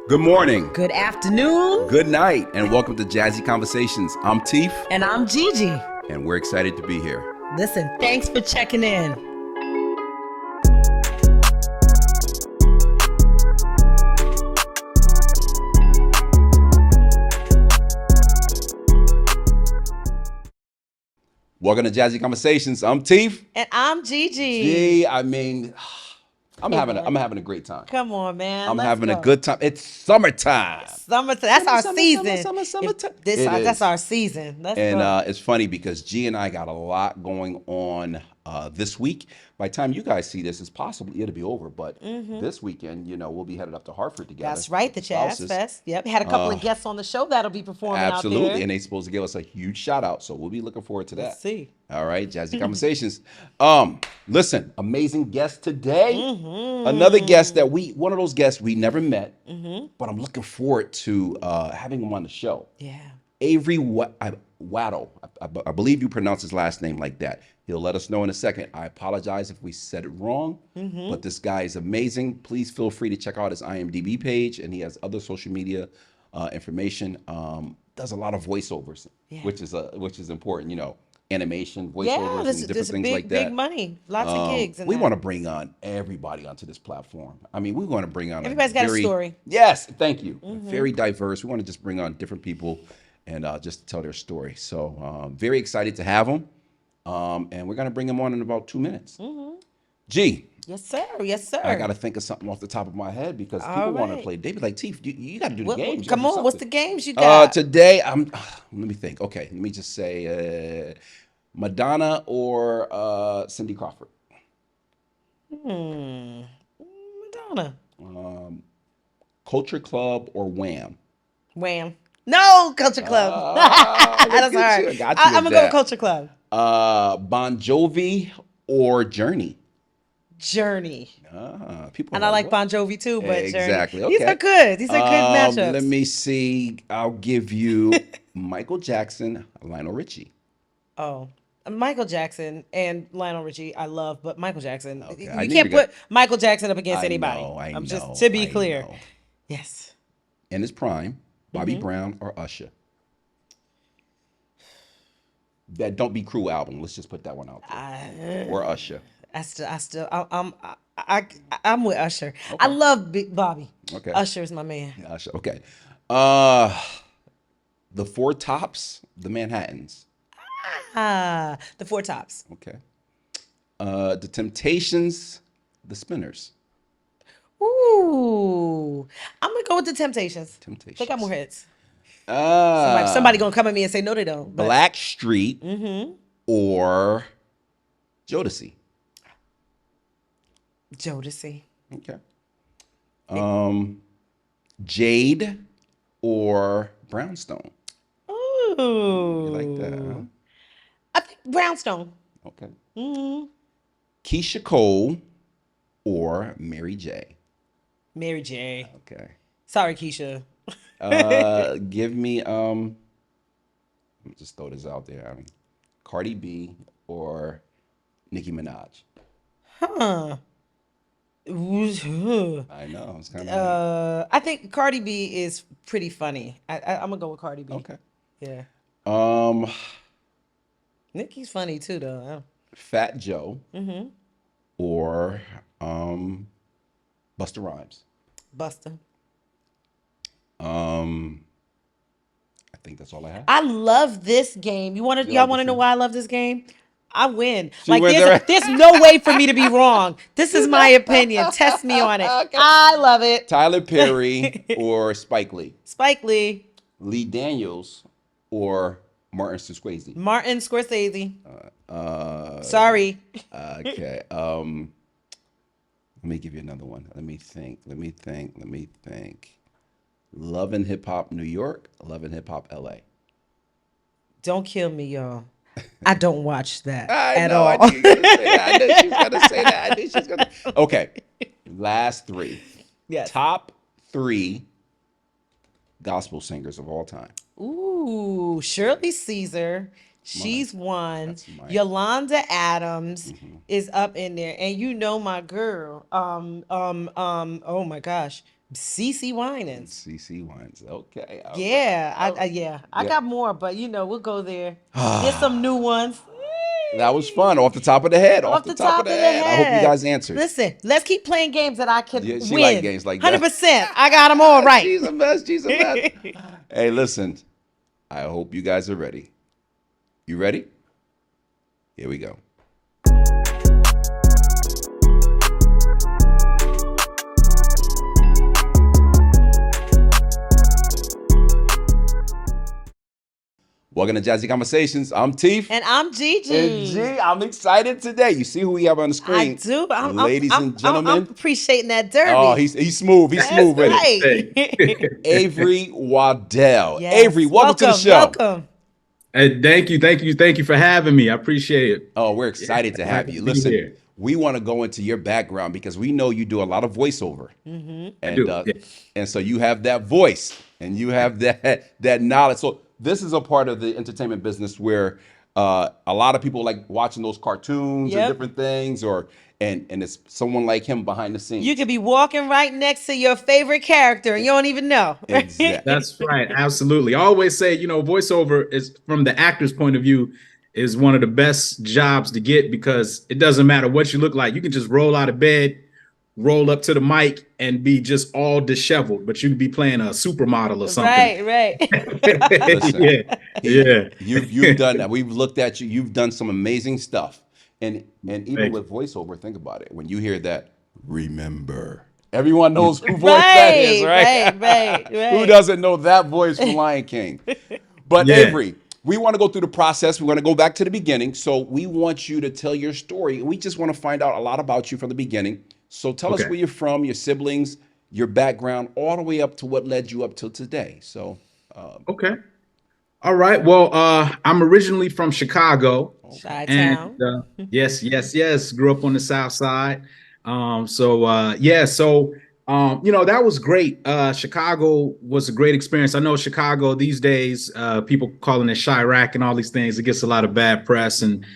Good morning. Good afternoon. Good night, and welcome to Jazzy Conversations. I'm Teef. And I'm Gigi. And we're excited to be here. Listen, thanks for checking in. Welcome to Jazzy Conversations. I'm Teef. And I'm Gigi. Gee, I mean, I'm having a great time. Come on, man. I'm having a good time. It's summertime. Summertime. That's our season. Summertime. That's our season. Let's go. It's funny because G and I got a lot going on this week. By the time you guys see this, it'll be over. But this weekend, we'll be headed up to Hartford together. That's right, the Jazz Fest. Yep, had a couple of guests on the show that'll be performing out there. Absolutely, and they're supposed to give us a huge shout out. So we'll be looking forward to that. Let's see. All right, Jazzy Conversations. Listen, amazing guest today. Another guest one of those guests we never met, but I'm looking forward to having him on the show. Yeah. Avery Waddell. I believe you pronounce his last name like that. He'll let us know in a second. I apologize if we said it wrong, but this guy is amazing. Please feel free to check out his IMDb page, and he has other social media information. Does a lot of voiceovers, which is important. Animation, voiceovers, and different things like that. Big money, lots of gigs. We want to bring on everybody onto this platform. I mean, we want to bring on everybody's got a story. Yes, thank you. Very diverse. We want to just bring on different people and just tell their story. So very excited to have them. And we're going to bring him on in about 2 minutes. G. Yes, sir. Yes, sir. I got to think of something off the top of my head because people want to play. They be like, Teef, you got to do the games. Come on, what's the games you got? Today, let me think. Okay, let me just say Madonna or Cindy Crawford. Madonna. Culture Club or Wham? Wham. No, Culture Club. That's hard. I'm going to go with Culture Club. Bon Jovi or Journey? Journey. People and I like Bon Jovi too, but exactly. Journey. Okay. These are good. These are good matchups. Let me see. I'll give you Michael Jackson, Lionel Richie. Oh, Michael Jackson and Lionel Richie, I love, but Michael Jackson, okay. You can't put Michael Jackson up against anybody. I know. Just to be clear. Yes. In his prime, Bobby Brown or Usher? That Don't Be Cruel album. Let's just put that one out there. Or Usher. I'm with Usher. Okay. I love Big Bobby. Okay. Usher is my man. Yeah, Usher. Okay. The Four Tops, the Manhattans. The Four Tops. Okay. The Temptations, the Spinners. Ooh, I'm gonna go with the Temptations. They got more hits. Somebody gonna come at me and say no, they don't. But. Blackstreet or Jodeci. Jodeci. Okay. Jade or Brownstone. Ooh, you like that? Huh? I think Brownstone. Okay. Keisha Cole or Mary J. Mary J. Okay. Sorry, Keisha. Give me let me just throw this out there. Cardi B or Nicki Minaj. Huh. I know. It's kind of I think Cardi B is pretty funny. I'm gonna go with Cardi B. Okay. Yeah. Nicki's funny too, though. Fat Joe or Busta Rhymes. Busta. I think that's all I have. I love this game. Y'all want to know why I love this game? I win. See, there's no way for me to be wrong. This is my opinion. Test me on it. Okay. I love it. Tyler Perry or Spike Lee. Spike Lee. Lee Daniels or Martin Scorsese. Martin Scorsese. Sorry. Okay. Let me give you another one. Let me think. Love and Hip Hop New York, Love and Hip Hop LA. Don't kill me, y'all. I don't watch that at all. I knew she was gonna say that. Okay. Last three. Yes. Top 3 gospel singers of all time. Ooh, Shirley Caesar. She's one. Yolanda Adams is up in there, and my girl. Oh my gosh, CC Winans. CC Wines. Okay. Yeah, I got more, but we'll go there. Get some new ones. That was fun. Off the top of the head. Off Off the the top of top the of the head. I hope you head. guys answered. Listen, let's keep playing games that I can Yeah, she like win. games like that. 100%. I got them all right. She's the best. She's the best. Hey, listen. I hope you guys are ready. You ready? Here we go. Welcome to Jazzy Conversations. I'm Teef. And I'm Gigi. And G, I'm excited today. You see who we have on the screen? I do. Ladies and gentlemen. I'm appreciating that derby. Oh, he's smooth. He's smooth with it. Avery Waddell. Yes. Avery, welcome to the show. Welcome. Hey, thank you for having me. I appreciate it. Oh, we're excited to have you. Listen, we want to go into your background because we know you do a lot of voiceover, and so you have that voice and you have that knowledge. So this is a part of the entertainment business where a lot of people like watching those cartoons and different things, and it's someone like him behind the scenes. You could be walking right next to your favorite character and you don't even know. Exactly. That's right. Absolutely. I always say, voiceover is, from the actor's point of view, is one of the best jobs to get because it doesn't matter what you look like. You can just roll out of bed, roll up to the mic and be just all disheveled, but you could be playing a supermodel or something. Right. Listen, you've done that. We've looked at you. You've done some amazing stuff. And even with voiceover, think about it. When you hear that, remember. Everyone knows who voice that is, right? Right. Who doesn't know that voice from Lion King? But Avery, we want to go through the process. We want to go back to the beginning. So we want you to tell your story. We just want to find out a lot about you from the beginning. So tell us where you're from, your siblings, your background, all the way up to what led you up till today. So, okay. All right. Well, I'm originally from Chicago. Chi-town. And yes. Grew up on the South Side. That was great. Chicago was a great experience. I know Chicago these days, people calling it Chirac and all these things. It gets a lot of bad press, and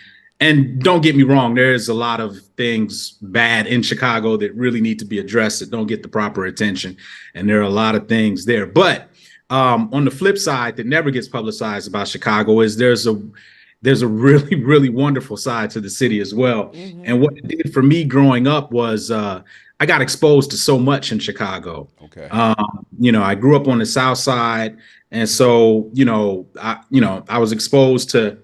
don't get me wrong, there's a lot of things bad in Chicago that really need to be addressed that don't get the proper attention. And there are a lot of things there. But on the flip side that never gets publicized about Chicago is there's a really, really wonderful side to the city as well. Mm-hmm. And what it did for me growing up was I got exposed to so much in Chicago. Okay. I grew up on the South Side. And so, I was exposed to,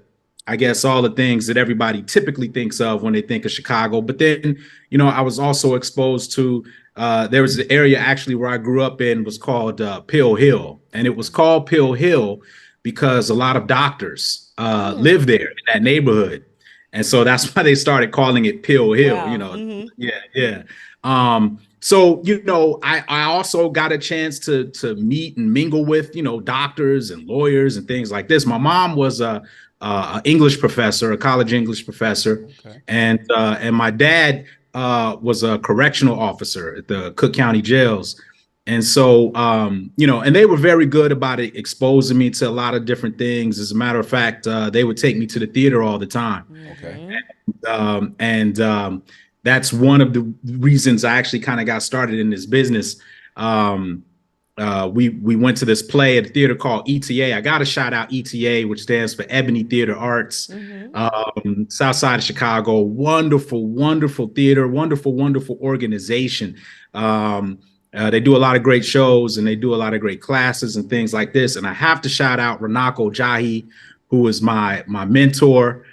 I guess, all the things that everybody typically thinks of when they think of Chicago. But then, I was also exposed to, there was an area actually where I grew up in was called Pill Hill. And it was called Pill Hill because a lot of doctors live there in that neighborhood. And so that's why they started calling it Pill Hill, wow. Yeah. I also got a chance to meet and mingle with, doctors and lawyers and things like this. My mom was a English professor, a college English professor. Okay. And my dad was a correctional officer at the Cook County jails. And so, and they were very good about it, exposing me to a lot of different things. As a matter of fact, they would take me to the theater all the time. Okay. And that's one of the reasons I actually kind of got started in this business. We went to this play at a theater called ETA. I got to shout out ETA, which stands for Ebony Theater Arts, South Side of Chicago. Wonderful, wonderful theater, wonderful organization. They do a lot of great shows and they do a lot of great classes and things like this. And I have to shout out Ranako Jahi, who is my mentor,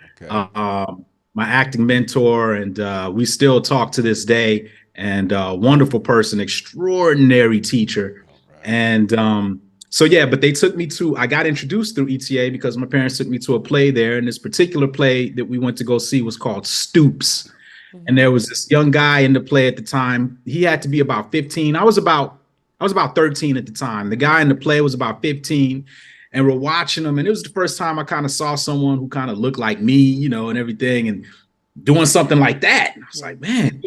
my acting mentor. And we still talk to this day, and wonderful person, extraordinary teacher. And but they took me I got introduced through ETA because my parents took me to a play there. And this particular play that we went to go see was called Stoops. And there was this young guy in the play at the time. He had to be about 15. I was about 13 at the time. The guy in the play was about 15, and we're watching him. And it was the first time I kind of saw someone who kind of looked like me, and everything, and doing something like that. And I was like, man,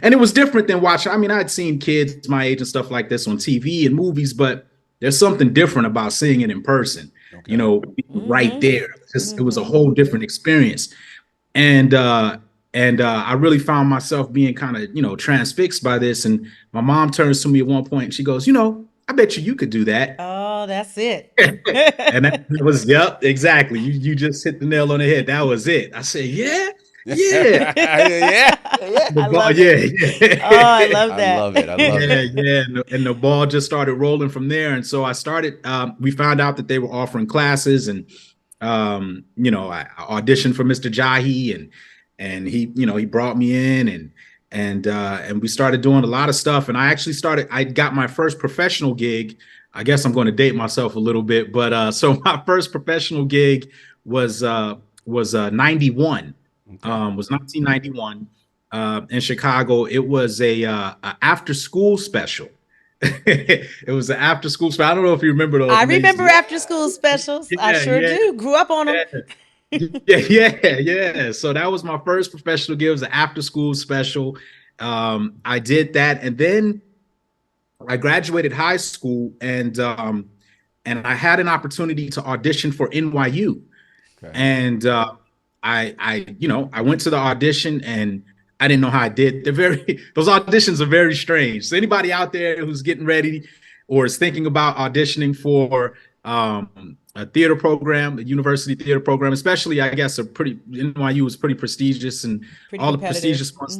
and it was different than watching. I mean, I'd seen kids my age and stuff like this on TV and movies, but there's something different about seeing it in person, right there. It was a whole different experience. And And I really found myself being kind of, transfixed by this. And my mom turns to me at one point and she goes, I bet you could do that. Oh, that's it. And that was, yep, exactly. You just hit the nail on the head. That was it. I said, yeah. yeah. I love it. Yeah. Oh, I love that. I love it. Yeah. And the ball just started rolling from there. And so I started, we found out that they were offering classes, and, I auditioned for Mr. Jahi, and he brought me in, and we started doing a lot of stuff. And I got my first professional gig. I guess I'm going to date myself a little bit, but so my first professional gig was 91. Was 1991 in Chicago. It was a after school special. It was an after school special. I don't know if you remember those. I remember after school specials. I sure do. Grew up on them. Yeah. So that was my first professional gig. It was an after school special. I did that, and then I graduated high school, and I had an opportunity to audition for NYU. Okay. And I went to the audition, and I didn't know how I did. Those auditions are very strange. So anybody out there who's getting ready or is thinking about auditioning for a theater program, a university theater program, especially, I guess, NYU is pretty prestigious, and pretty all the prestigious ones,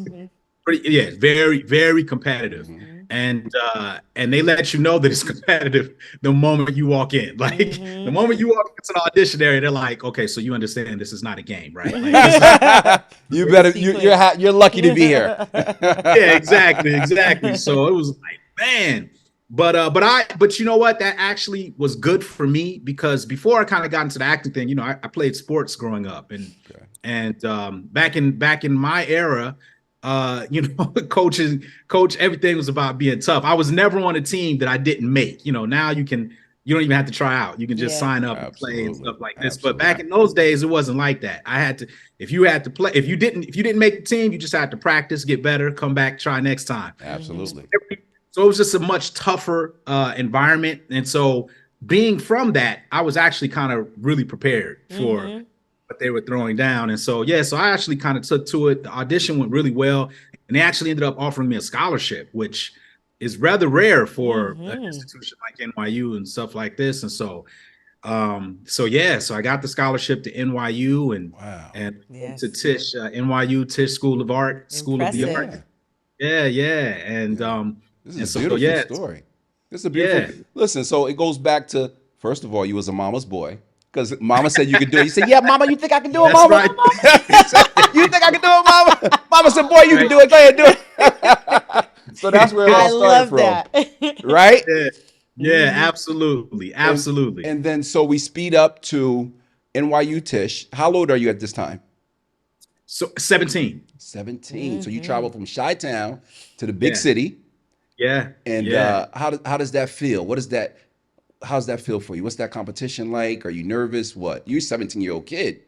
very, very competitive. Mm-hmm. And they let you know that it's competitive the moment you walk in. Like the moment you walk into the audition area, they're like, okay, so you understand this is not a game, right? Like, you're lucky to be here. Yeah, exactly. So it was like, man. But you know what? That actually was good for me, because before I kind of got into the acting thing, I played sports growing up, and back in my era, coach, everything was about being tough. I was never on a team that I didn't make. Now you don't even have to try out. You can just sign up and play and stuff like this. But back in those days, it wasn't like that. If you didn't make the team, you just had to practice, get better, come back, try next time. Absolutely. So it was just a much tougher environment. And so being from that, I was actually kind of really prepared for what they were throwing down. And so, so I actually kind of took to it. The audition went really well, and they actually ended up offering me a scholarship, which is rather rare for an institution like NYU and stuff like this. And so, so I got the scholarship to NYU and to Tish, NYU Tish School of Art, School of the Arts. And this is a beautiful story. This is a beautiful. Listen, so it goes back to, first of all, you was a mama's boy, because mama said you could do it. You said, yeah, mama, you think I can do it, mama? Right. You think I can do it, mama? Mama said, boy, you can do it. Go ahead, do it. So that's where it all started from. That. Right? Yeah, absolutely. And then so we speed up to NYU Tish. How old are you at this time? So 17. 17. So you traveled from Chi-Town to the big city. Yeah. And how does that feel? How's that feel for you? What's that competition like? Are you nervous? What? You're a 17-year-old kid.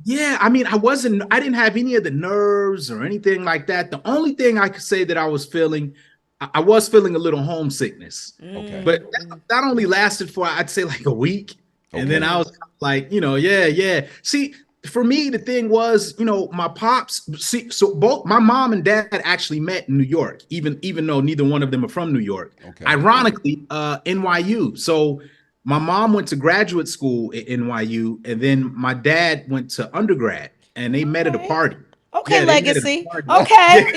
Yeah, I mean, I didn't have any of the nerves or anything like that. The only thing I could say that I was feeling a little homesickness. Okay. But that only lasted for, I'd say, like a week. Okay. And then I was like, yeah. See, for me, the thing was, my pops, so both my mom and dad actually met in New York, even though neither one of them are from New York. Okay. Ironically, NYU. So my mom went to graduate school at NYU, and then my dad went to undergrad, and they met at a party. Okay, legacy. Okay,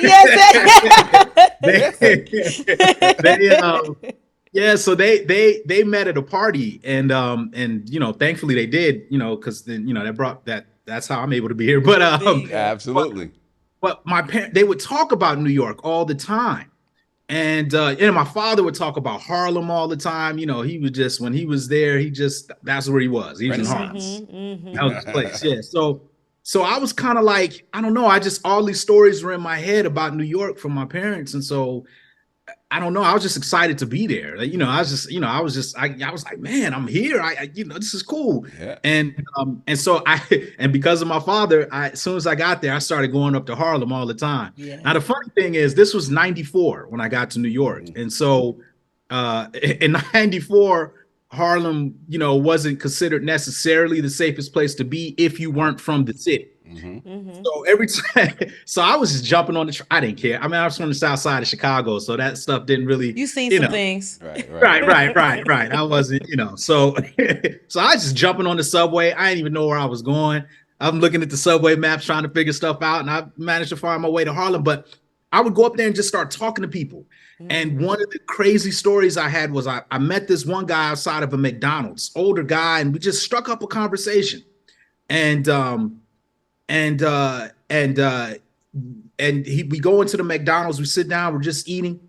yes. So they met at a party, and thankfully they did, because then that brought that. That's how I'm able to be here. But absolutely. But my parents, they would talk about New York all the time, and my father would talk about Harlem all the time. He would just, when he was there, that's where he was. He was in Harlem. That was his place. Yeah. So I was kind of like, I don't know. All these stories were in my head about New York from my parents, and so I don't know. I was just excited to be there. I was like, man, I'm here. This is cool. Yeah. And so and because of my father, as soon as I got there, I started going up to Harlem all the time. Yeah. Now, the funny thing is, this was 94 when I got to New York. Mm-hmm. And so in 94, Harlem, wasn't considered necessarily the safest place to be if you weren't from the city. So every time, so I was just jumping on I didn't care. I mean, I was from the South Side of Chicago, so that stuff didn't really. You seen some things, right. I wasn't, so so I was just jumping on the subway. I didn't even know where I was going. I'm looking at the subway maps, trying to figure stuff out, and I managed to find my way to Harlem. But I would go up there and just start talking to people. And one of the crazy stories I had was I met this one guy outside of a McDonald's, older guy, and we just struck up a conversation. And we go into the McDonald's, we sit down, we're just eating,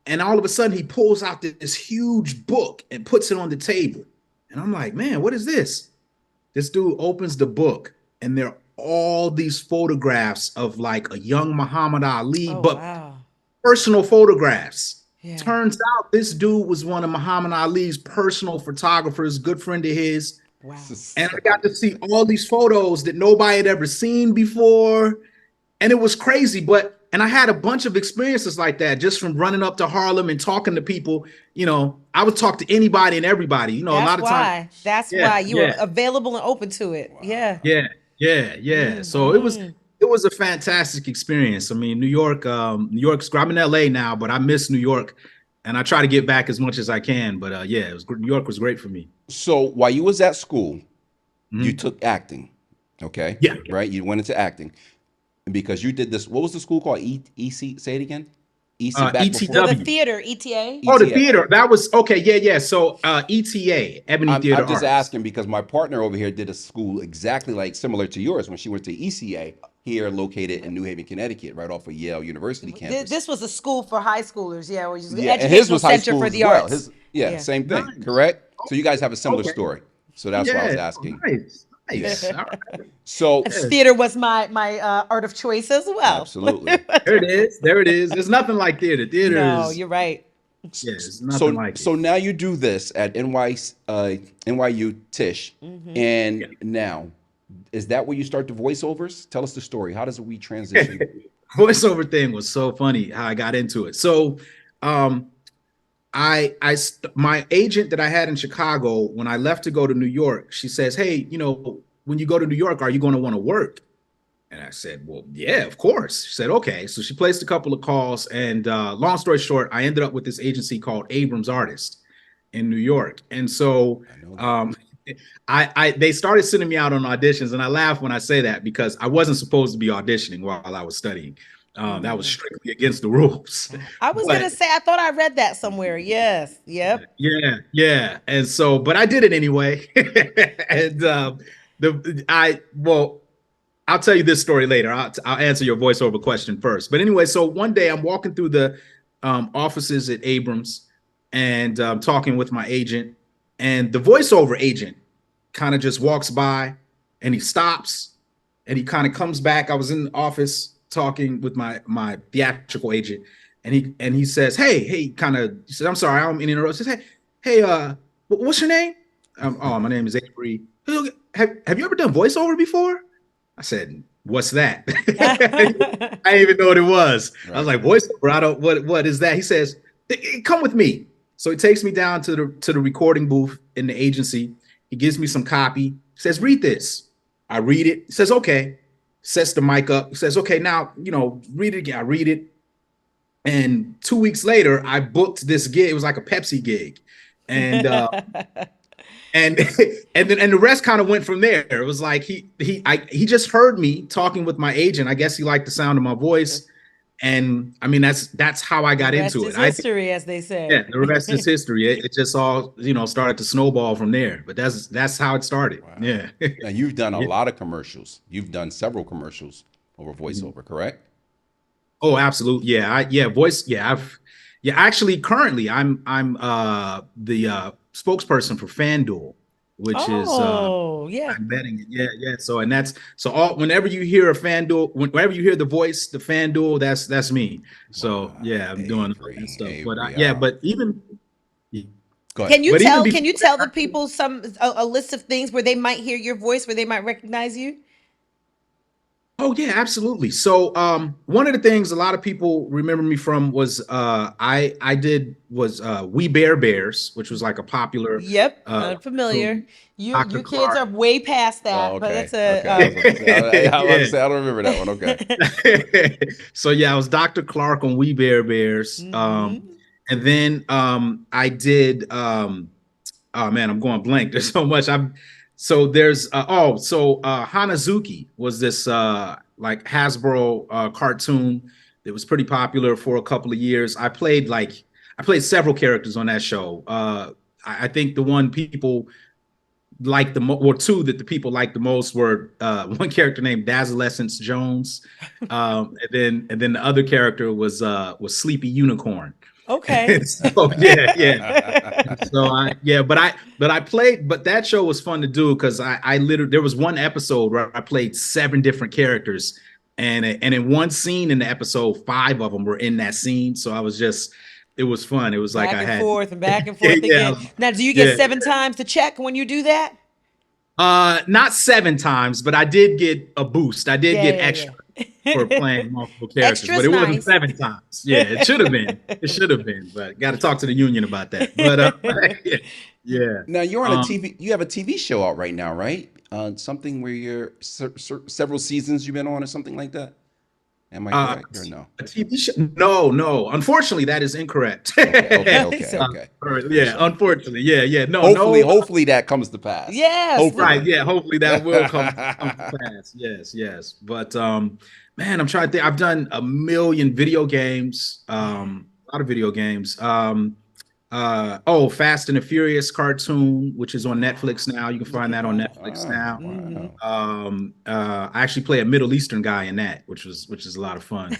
and all of a sudden he pulls out this huge book and puts it on the table. And I'm like, man, what is this? This dude opens the book, and there are all these photographs of like a young Muhammad Ali, personal photographs. Yeah. Turns out this dude was one of Muhammad Ali's personal photographers, good friend of his. Wow. And I got to see all these photos that nobody had ever seen before. And it was crazy. And I had a bunch of experiences like that just from running up to Harlem and talking to people. I would talk to anybody and everybody, a lot of times. That's why you were available and open to it. Wow. Yeah. Yeah. So it was a fantastic experience. I mean, New York's, I'm in LA now, but I miss New York. And I try to get back as much as I can. But New York was great for me. So while you was at school, you took acting, okay? Yeah. Right? You went into acting. And because you did this, what was the school called? EC, say it again? EC back ETW. before? The theater, ETA? Oh, the theater. That was, okay, yeah. So ETA, Ebony Theater I'm just Arts. asking because my partner over here did a school exactly like similar to yours when she went to ECA here located in New Haven, Connecticut, right off of Yale University campus. This was a school for high schoolers, which is and his was high school for as the well. arts. Same thing, correct? So you guys have a similar story. So that's why I was asking. Nice. Yeah. So theater was my art of choice as well. Absolutely. There it is. There's nothing like theater. No, you're right. Yeah, it's nothing like it. So now you do this at NYU Tish, and now is that where you start the voiceovers? Tell us the story. How does we transition? Voiceover thing was so funny how I got into it. So, my agent that I had in Chicago, when I left to go to New York, she says, hey, when you go to New York, are you going to want to work? And I said, well, yeah, of course. She said, okay. So she placed a couple of calls, and long story short, I ended up with this agency called Abrams Artist in New York. And so they started sending me out on auditions, and I laugh when I say that because I wasn't supposed to be auditioning while I was studying. That was strictly against the rules. I was going to say, I thought I read that somewhere. Yes. Yep. Yeah. And so, but I did it anyway. And I'll tell you this story later. I'll answer your voiceover question first. But anyway, so one day I'm walking through the offices at Abrams and talking with my agent, and the voiceover agent kind of just walks by and he stops and he kind of comes back. I was in the office talking with my theatrical agent, and he says, hey, he said, I'm sorry, I'm in interrupt. He says, hey, what's your name? My name is Avery. Have you ever done voiceover before? I said, what's that? I didn't even know what it was. Right. I was like, voiceover, what is that? He says, come with me. So he takes me down to the recording booth in the agency. He gives me some copy. He says, read this. I read it. He says, okay. Sets the mic up. He says, okay, now, read it again. I read it. And 2 weeks later, I booked this gig. It was like a Pepsi gig. And and the rest kind of went from there. It was like he just heard me talking with my agent. I guess he liked the sound of my voice. And I mean, that's how I got into it. History, as they say. Yeah, the rest is history. It just all, started to snowball from there. But that's how it started. Wow. Yeah. Now you've done a lot of commercials. You've done several commercials over voiceover, correct? Oh, absolutely. Yeah. Voice. Yeah. Actually, currently, I'm the spokesperson for FanDuel, which is I'm betting it. Yeah. So whenever you hear whenever you hear the voice, the FanDuel, that's me. So I'm doing that stuff. But even can you tell the people a list of things where they might hear your voice, where they might recognize you? Oh yeah, absolutely. So one of the things a lot of people remember me from was I did was We Bear Bears, which was like a popular Yep, cartoon. unfamiliar. You Dr. you kids Clark. are way past Oh, that, but okay. it's Okay. I was about to say, I was about to Yeah. say, I don't remember that one. Okay. So yeah, I was Dr. Clark on We Bear Bears. Mhm. And then I did oh man, I'm going blank. There's so much. I'm so there's Hanazuki was this like Hasbro cartoon that was pretty popular for a couple of years. I played several characters on that show. I think the one people liked or two that the people liked the most were one character named Dazzlescence Jones, and then the other character was Sleepy Unicorn. Okay. So yeah. So I played, but that show was fun to do because I literally there was one episode where I played 7 different characters, and in one scene in the episode, 5 of them were in that scene. So it was fun. It was like Back I and had forth and back and yeah, forth yeah, again. Now, do you get yeah. 7 times to check when you do that? Not 7 times, but I did get a boost. I did Yeah, get extra for yeah. playing multiple characters, but Extra's it wasn't nice. 7 times. Yeah, it should have been. It should have been, but got to talk to the union about that. But yeah, yeah. Now you're on a Um, TV. You have a TV show out right now, right? Something where you're several seasons you've been on, or something like that. Am I uh, correct or no? a TV show? No, no. Unfortunately, that is incorrect. So, Okay. For Yeah, sure. unfortunately, yeah. No, Hopefully, no. hopefully that comes to pass. yes. Right, Hopefully. yeah. Hopefully that will come to pass. Yes. But man, I'm trying to think. I've done a million video games, a lot of video games. Fast and the Furious cartoon, which is on Netflix now. You can Look find at that on that. Netflix Wow. now. Mhm. Wow. I actually play a Middle Eastern guy in that, which is a lot of fun. Wow.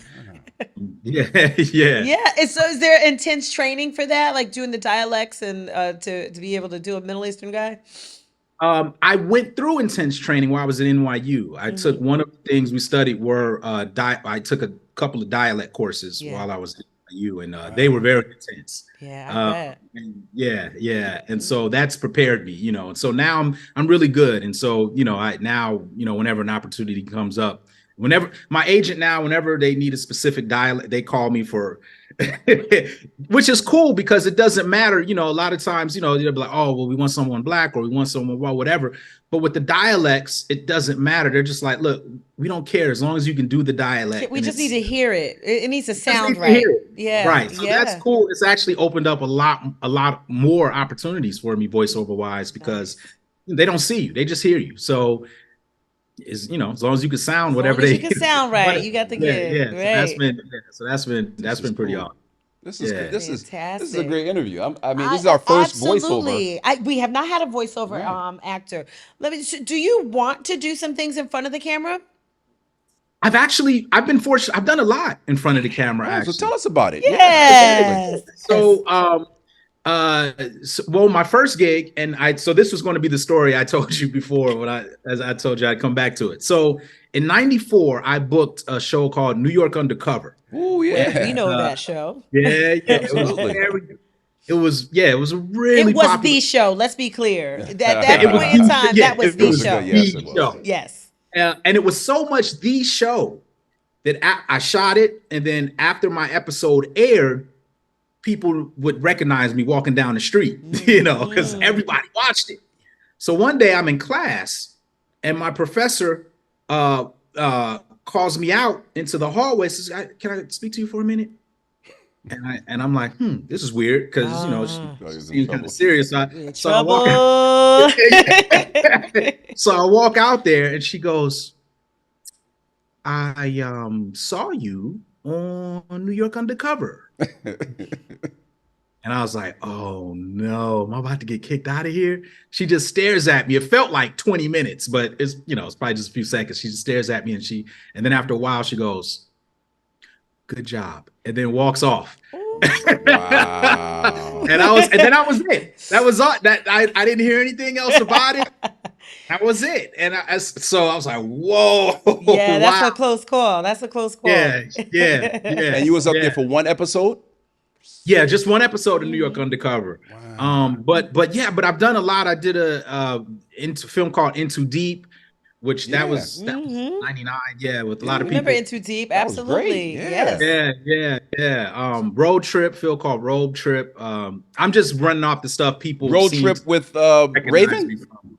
Yeah, yeah. Yeah. So is there intense training for that, like doing the dialects and to be able to do a Middle Eastern guy? I went through intense training while I was at NYU. I took Hmm. one of the things we studied were I took a couple of dialect courses Yeah. while I was at NYU, and they were Wow. very intense. Yeah, I bet. Yeah, and so that's prepared me, and so now I'm really good, and so I now whenever an opportunity comes up, whenever my agent now, whenever they need a specific dialect, they call me for. Which is cool because it doesn't matter, a lot of times, they'll be like, oh, well, we want someone black or we want someone whatever. But with the dialects, it doesn't matter. They're just like, look, we don't care as long as you can do the dialect. We And just need it's to hear it. It needs to just sound need to hear right. it. Yeah, Right. So that's yeah. cool. It's actually opened up a lot more opportunities for me voiceover wise because Nice. they don't see you, they just hear you. So as long as you can sound As long whatever as they you can sound right, you got the yeah. gig. So that's Right. been This is pretty cool. awesome. This is Yeah. this is a Fantastic. great interview. I mean, this is our first voiceover. Absolutely. We have not had a voiceover Right. actor. Do you want to do some things in front of the camera? I've been fortunate. I've done a lot in front of the camera Oh, so actually. tell us about it. Yeah, absolutely. Yes. Well, my first gig, and so this was going to be the story I told you before as I told you I'd come back to it. So in '94, I booked a show called New York Undercover. Oh We yeah. know that show. Yeah. Absolutely. It was a really It was popular. the show. Let's be clear. At Yeah, that It was point in time, yeah, that was it the was show. yes, it was. show. Yes. And it was so much the show that I shot it, and then after my episode aired, people would recognize me walking down the street, because everybody watched it. So one day I'm in class, and my professor calls me out into the hallway. Says, "Can I speak to you for a minute?" And I'm like, this is weird because He's in she's kind trouble. of serious. So I walk Trouble. so I walk out there, and she goes, I saw you on New York Undercover. And I was like, oh no, am I about to get kicked out of here? She just stares at me. It felt like 20 minutes, but it's probably just a few seconds. She just stares at me, and then after a while she goes, good job, and then walks off. Wow. And then I was it. That was all. That I didn't hear anything else about it. That was it. And so I was like, whoa. Yeah, that's wow. a close call. That's a close call. Yeah. And you was up there for one episode? Yeah, just one episode of New York Undercover. Wow. But I've done a lot. I did a into film called Into Deep, which Yeah. that was 99. Yeah, with a lot of Remember people. In Too Deep? That was great. Absolutely. Yeah. Yes. Yeah. Road Trip, film called Road Trip. I'm just running off the stuff people Road seem Trip to with recognize me Raven? from.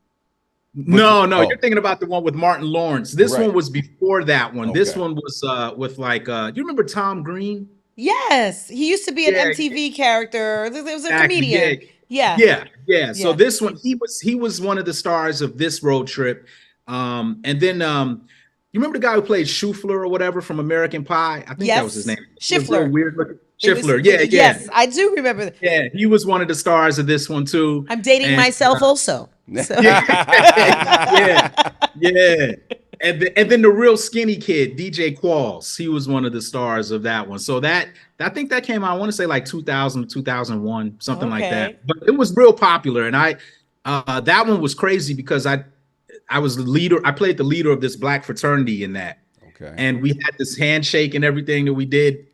No, Oh. you're thinking about the one with Martin Lawrence. This Right. one was before that one. This Okay. one was with like you remember Tom Green? Yes. He used to be an Yeah, MTV character. He was a exactly. Yeah. comedian. Yeah. So Yeah. this one, he was one of the stars of this Road Trip. And then you remember the guy who played Schufler or whatever from American Pie? I think that was his name. Schiffler. Real weird looking. It was- Schiffler. Yeah. Yes, I do remember that. Yeah, he was one of the stars of this one too. I'm dating myself also. So. Yeah. And then the real skinny kid, DJ Qualls, he was one of the stars of that one. So that I think that came out, I want to say like 2000, 2001, something like that. But it was real popular, and that one was crazy because I was the leader. I played the leader of this black fraternity in that. Okay. And we had this handshake and everything that we did.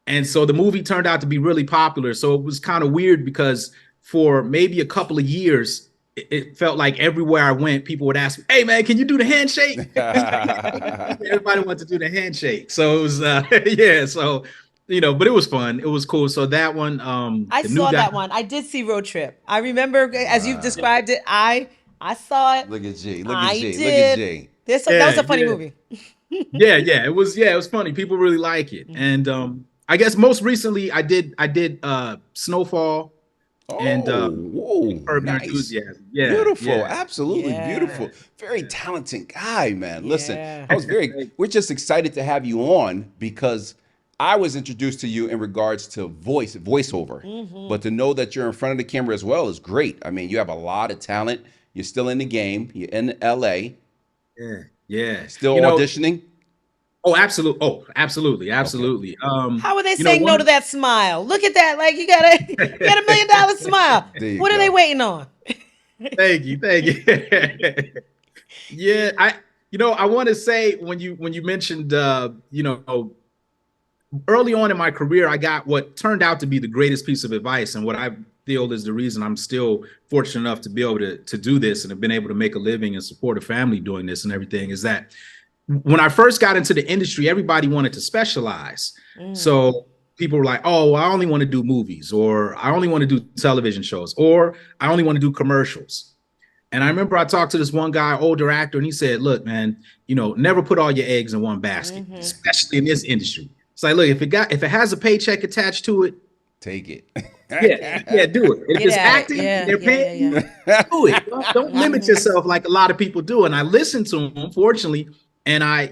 And so the movie turned out to be really popular. So it was kind of weird because for maybe a couple of years, it felt like everywhere I went, people would ask me, "Hey man, can you do the handshake?" Everybody wanted to do the handshake. So it was yeah, so but it was fun. It was cool. So that one, I saw that one. I did see Road Trip. I remember as you've described it. I saw it. Look at G. Look at G. That was a funny movie. It was funny. People really like it. And I guess most recently I did Snowfall. And nice. Enthusiasm. Yeah, beautiful, absolutely beautiful. Very talented guy, man. Listen, we're just excited to have you on because I was introduced to you in regards to voiceover, but to know that you're in front of the camera as well is great. I mean, you have a lot of talent. You're still in the game. You're in LA. Yeah. Still auditioning. Oh, absolutely. Okay. How are they saying no to that smile? Look at that! Like you got a $1 million smile. What are they waiting on? Thank you. Yeah, I want to say when you mentioned early on in my career, I got what turned out to be the greatest piece of advice, and what I feel is the reason I'm still fortunate enough to be able to do this and have been able to make a living and support a family doing this and everything, is that when I first got into the industry, everybody wanted to specialize. So people were like, "Oh, I only want to do movies," or "I only want to do television shows," or "I only want to do commercials." And I remember I talked to this one guy, older actor, and he said, "Look, man, never put all your eggs in one basket, especially in this industry. It's like, look, if it has a paycheck attached to it, take it. Do it. If it's acting, they're paying you, do it. Don't limit yourself like a lot of people do." And I listened to him, fortunately. And I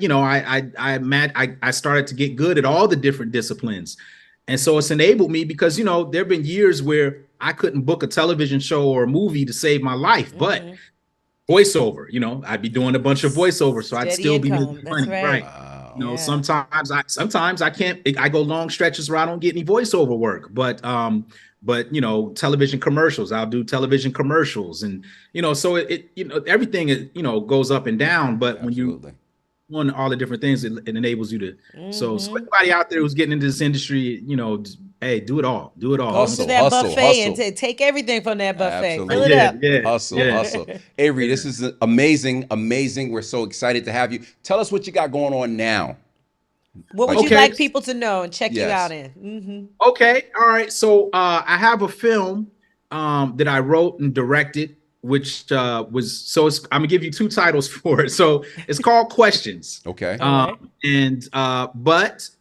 started to get good at all the different disciplines. And so it's enabled me because, there have been years where I couldn't book a television show or a movie to save my life, but voiceover, I'd be doing a bunch of voiceover. So I'd still be making money. Right. Wow. Sometimes I can't, I go long stretches where I don't get any voiceover work, but television commercials, I'll do television commercials. And, so everything, goes up and down, but when you on all the different things, it enables you to. So everybody out there who's getting into this industry, hey, do it all. Go to that buffet and take everything from that buffet. Absolutely. Fill it up. Hustle. Avery, this is amazing. We're so excited to have you. Tell us what you got going on now. What would you like people to know and check you out in? Okay. All right. So I have a film that I wrote and directed, which I'm gonna give you two titles for it. So it's called Questions. Okay. But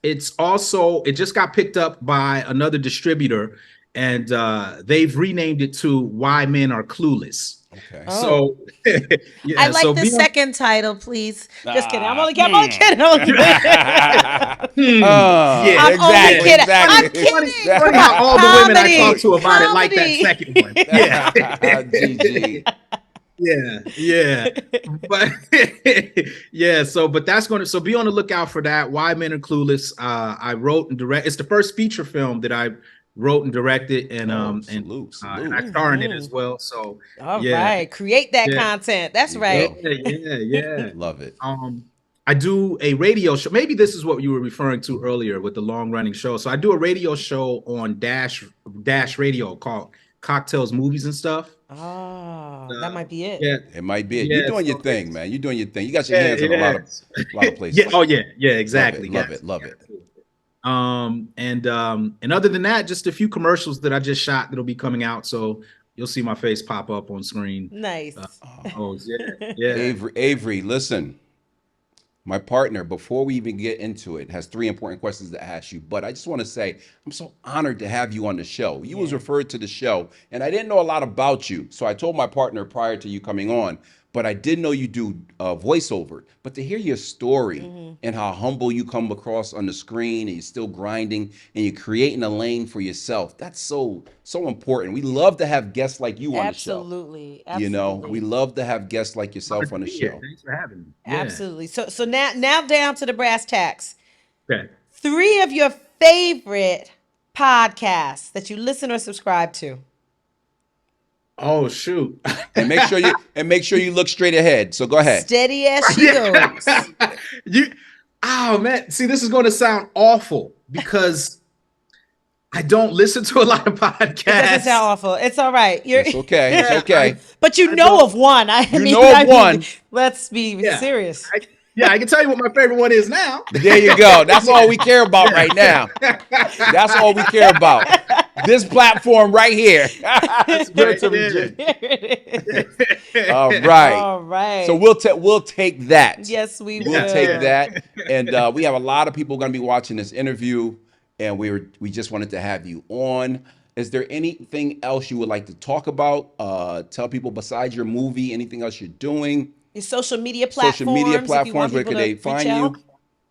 it just got picked up by another distributor, and they've renamed it to Why Men Are Clueless. Okay. So I like the second title, please. Just kidding. I'm only kidding. I'm kidding. I'm kidding. All the women I talk to about it like that second one. GG. But that's so be on the lookout for that. Why Men Are Clueless. I wrote and directed. It's the first feature film that I wrote and directed, and and I star in it as well. So all right, create that content. That's right. Yeah. Love it. I do a radio show. Maybe this is what you were referring to earlier with the long running show. So I do a radio show on Dash Radio called cocktails, movies, and stuff. Oh, that might be it. Yeah, It might be it. You're yeah. doing your So thing, man. You're doing your thing. You got your yeah, hands in a lot of yeah. places. Oh yeah, yeah. Love it, Exactly, love guys. it, love it. And other than that, just a few commercials that I just shot that'll be coming out. So you'll see my face pop up on screen. Nice. Oh yeah, yeah. Avery, listen. My partner, before we even get into it, has 3 important questions to ask you. But I just want to say, I'm so honored to have you on the show. You was referred to the show, and I didn't know a lot about you. So I told my partner prior to you coming on, but I did know you do voiceover. But to hear your story and how humble you come across on the screen, and you're still grinding, and you're creating a lane for yourself, that's so important. We love to have guests like you on the show. Absolutely. You know, we love to have guests like yourself on the show. Thanks for having me. Yeah. Absolutely. So now down to the brass tacks. Okay. 3 of your favorite podcasts that you listen or subscribe to. Oh shoot. And make sure you look straight ahead. So go ahead. Steady as she goes. Oh man, see, this is going to sound awful because I don't listen to a lot of podcasts. It doesn't sound awful. It's all right. It's okay. It's okay. But you know of one. One. Let's be serious. I can tell you what my favorite one is now. There you go. That's all we care about right now. That's all we care about. This platform right here. Give it to me, Jay. All right. All right. So we'll take that. Yes, we will. We'll take that. And we have a lot of people going to be watching this interview, and we just wanted to have you on. Is there anything else you would like to talk about? Tell people besides your movie, anything else you're doing? Your social media platforms. Where could they find you?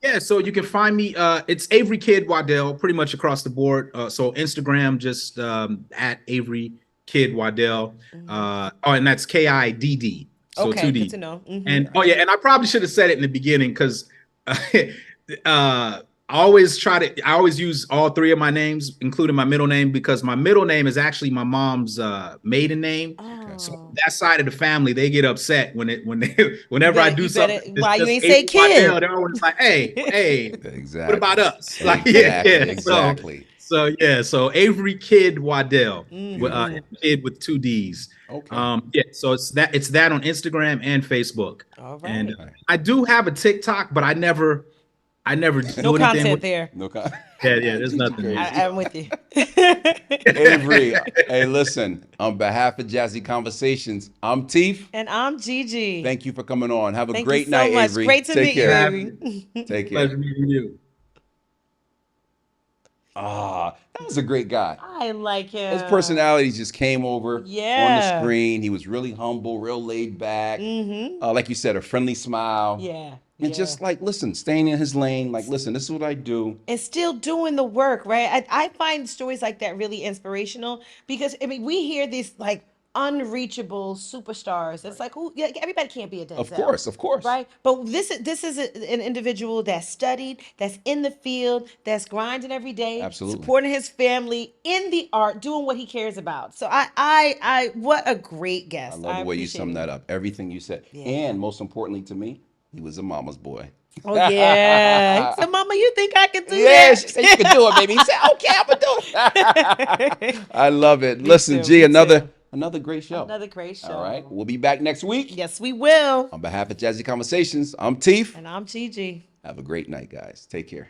Yeah, so you can find me. It's Avery Kid Waddell, pretty much across the board. So Instagram, just at Avery Kid Waddell. And that's KIDD. So okay, 2D. good to know. And and I probably should have said it in the beginning because I always use all 3 of my names, including my middle name, because my middle name is actually my mom's maiden name. So that side of the family, they get upset whenever I do something. Why you ain't say Kid? They're always like, hey, exactly. What about us? Like, Exactly. So Avery Kid Waddell, kid with 2 D's. Okay. So it's that on Instagram and Facebook. All right. And I do have a TikTok, but I never do no anything content with, there. No content. Yeah, there's nothing. I'm with you. Avery, hey, listen, on behalf of Jazzy Conversations, I'm Teef. And I'm Gigi. Thank you for coming on. Have a Thank great you so night, much. Avery. Great to Take meet care. you, Avery. Take care. Pleasure meeting you. That was a great guy. I like him. His personality just came over on the Yeah. screen. He was really humble, real laid back. Like you said, a friendly smile. Yeah. And just like, listen, staying in his lane, like, listen, this is what I do. And still doing the work, right? I find stories like that really inspirational because, I mean, we hear these like unreachable superstars. It's like, who? Yeah, everybody can't be a Denzel. Of course. Right? But this is an individual that's studied, that's in the field, that's grinding every day, Absolutely. supporting his family in the art, doing what he cares about. So I what a great guest. I love the way you summed that up. Everything you said. Yeah. And most importantly to me, he was a mama's boy. Oh yeah. So mama, you think I can do that? Yeah, she said you can do it, baby. He said, okay, I'm gonna do it. I love it. Listen, G, another great show. Another great show. All right. We'll be back next week. Yes, we will. On behalf of Jazzy Conversations, I'm Teef. And I'm Gigi. Have a great night, guys. Take care.